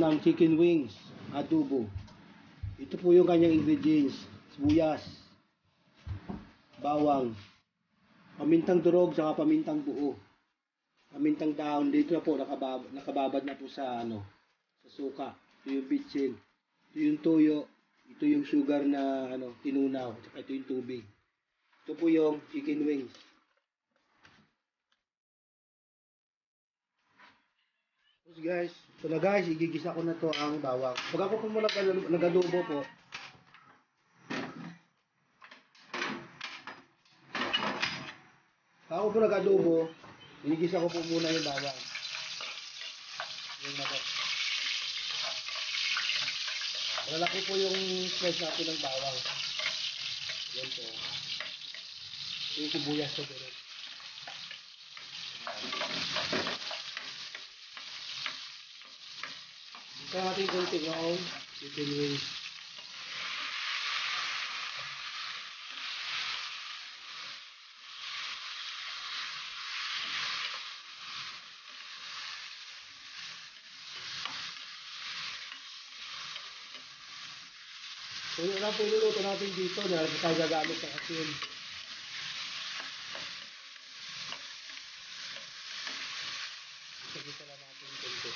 ng chicken wings, adobo. Ito po yung kanyang ingredients: sibuyas, bawang, pamintang durog, saka pamintang buo, pamintang dahon. Dito na po nakababad na po sa sa suka. Ito yung bitsin, ito yung toyo, ito yung sugar na tinunaw, saka ito yung tubig. Ito po yung chicken wings. Tapos guys, ito na guys, igigisa ko na to ang bawang. Pag ako po muna nag-adobo po, ako po nag-adobo, igigisa ko po muna yung bawang. Yung nako. Malalaki po yung slice natin ng bawang. Yan po. Yung sibuyas ko po rin. Ito natin konting noong chicken wings. So yun lang po iluluto natin dito na tayo gagamit ng asin. Isa-gisa lang natin ito.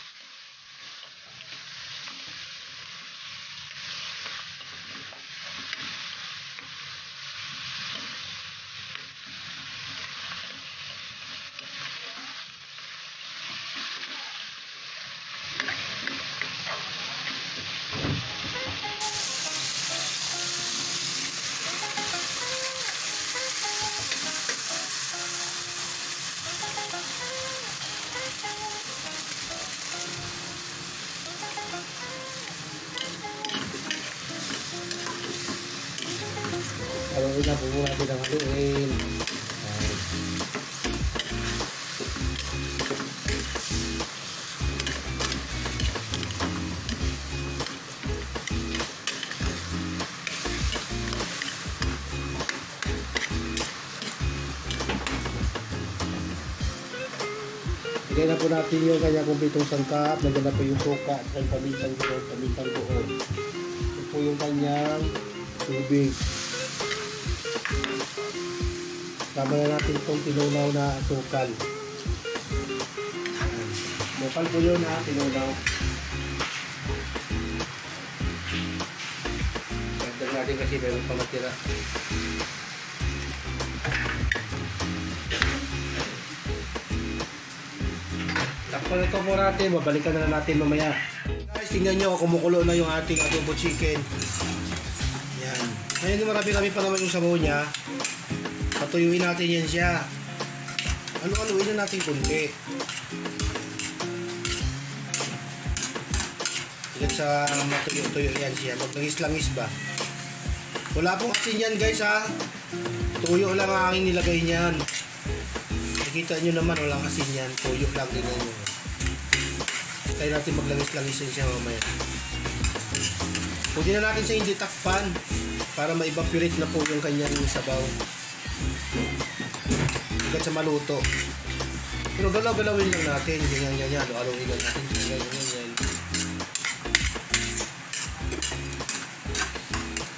Haluin na po muna natin ang haluin. Bigay na po natin yung kanya kumpletong sangkap. Nandiyan na po yung suka at pamintang buo. Ito po yung kanyang tubig. Tama na natin itong tinunaw na asukal. Mukal po yun ha, tinunaw. Dagdag natin kasi meron pa matira. Takpan ito po natin, babalikan na natin mamaya. Guys, tingnan nyo, kumukulo na yung ating adobo chicken. Yan. Ngayon marami-rami pa naman yung sabaw niya. Patuyuin natin yan siya. Ano-anuin na natin kunti. Hanggang sa matuyo-tuyo yan siya. Maglangis-langis ba? Wala pong asin yan guys ha. Tuyo lang ang aking nilagay niyan. Nakikita nyo naman walang asin yan. Tuyo lang din yan. Tayo natin maglangis-langis yan siya mamaya. Pwede na natin sa hindi takpan para ma-evaporate na po yung kanyang sabaw. Hanggang sa maluto. Pero galaw-galawin lang natin. Ganyan. Halo-haloin lang natin. Ganyan.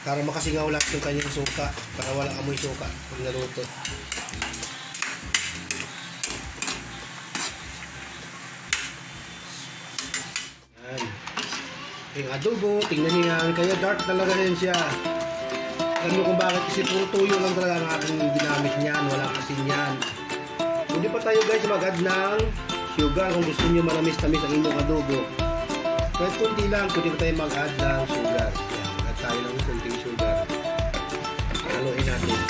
Para makasingaw lahat yung kanyang suka. Para walang amoy suka pag naluto. Yan. Yung adobo. Tingnan niyo yan. Kaya dark talaga rin siya. Alam nyo kung bakit, kasi puro tuyo lang talaga ang aking ginamit niyan, walang asin yan. Hindi pa tayo guys mag-add ng sugar kung gusto nyo manamis-tamis ang inyong adobo. Kahit kunti lang, pwede pa tayo mag-add ng sugar. Yan, mag-add tayo ng kunting sugar. Haluin natin.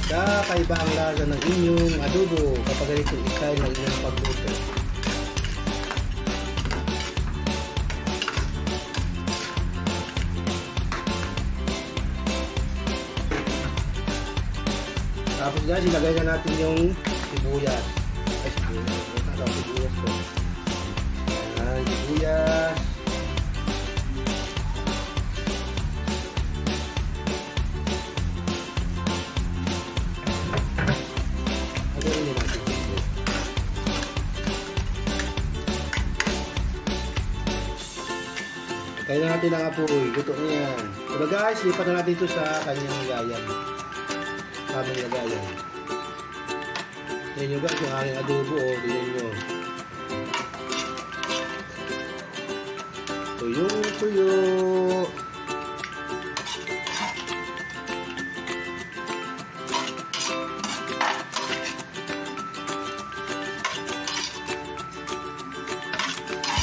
Kakaiba ang lasa ng inyong adobo kapag ganitong style ng inyong pagluto. Tapos guys, ilagay na natin yung sibuyas. Ay, sibuyas. Kaya natin ang apoy. Luto na yan. Pero guys, lipat na natin ito sa kanyang lagayan. Sa aming lagayan. Tignan nyo guys yung aking adobo. Tignan nyo. Tuyo.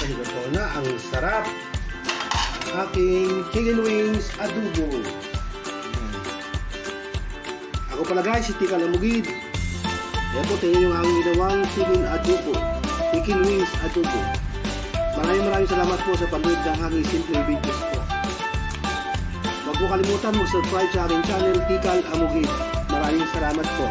Ito na ang sarap ang aking chicken wings adobo. Ako pala guys, si Tika Lamugid. Yan po, tingnan yung aking ginawang chicken wings adobo. Maraming salamat po sa panood ng aking simple videos po. Huwag po kalimutan mag-subscribe sa aking channel, Tikal Amugid. Maraming salamat po.